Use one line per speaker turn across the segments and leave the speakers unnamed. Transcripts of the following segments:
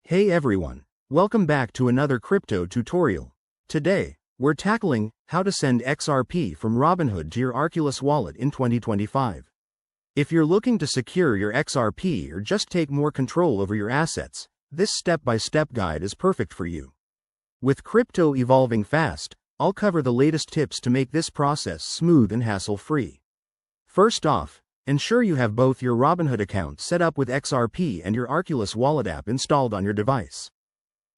Hey everyone, welcome back to another crypto tutorial. Today, we're tackling how to send XRP from Robinhood to your Arculus wallet in 2025. If you're looking to secure your XRP or just take more control over your assets, this step-by-step guide is perfect for you. With crypto evolving fast, I'll cover the latest tips to make this process smooth and hassle-free. First off, ensure you have both your Robinhood account set up with XRP and your Arculus Wallet app installed on your device.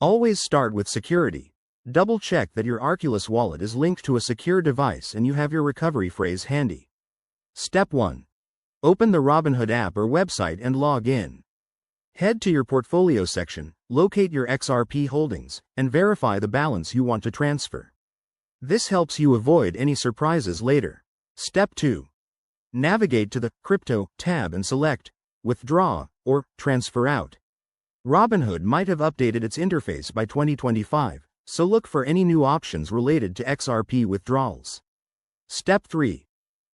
Always start with security. Double-check that your Arculus wallet is linked to a secure device and you have your recovery phrase handy. Step 1. Open the Robinhood app or website and log in. Head to your portfolio section, locate your XRP holdings, and verify the balance you want to transfer. This helps you avoid any surprises later. Step 2. Navigate to the Crypto tab and select Withdraw or Transfer Out. Robinhood might have updated its interface by 2025, so look for any new options related to XRP withdrawals. Step 3.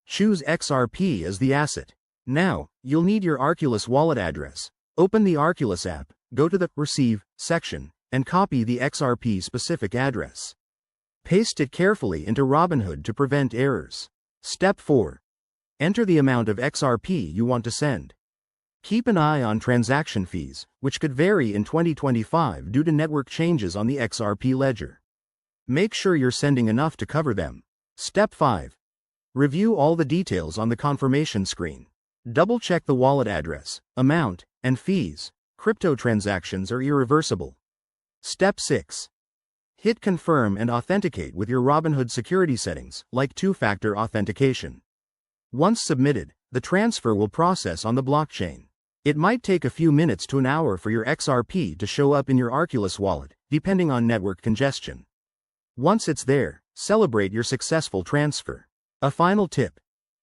Choose XRP as the asset. Now, you'll need your Arculus wallet address. Open the Arculus app, go to the Receive section, and copy the XRP specific address. Paste it carefully into Robinhood to prevent errors. Step 4. Enter the amount of XRP you want to send. Keep an eye on transaction fees, which could vary in 2025 due to network changes on the XRP ledger. Make sure you're sending enough to cover them. Step 5. Review all the details on the confirmation screen. Double-check the wallet address, amount, and fees. Crypto transactions are irreversible. Step 6. Hit Confirm and authenticate with your Robinhood security settings, like two-factor authentication. Once submitted, the transfer will process on the blockchain. It might take a few minutes to an hour for your XRP to show up in your Arculus wallet, depending on network congestion. Once it's there, celebrate your successful transfer. A final tip.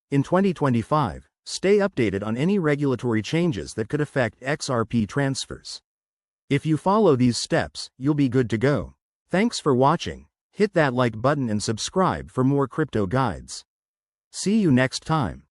In 2025, stay updated on any regulatory changes that could affect XRP transfers. If you follow these steps, you'll be good to go. Thanks for watching. Hit that like button and subscribe for more crypto guides. See you next time.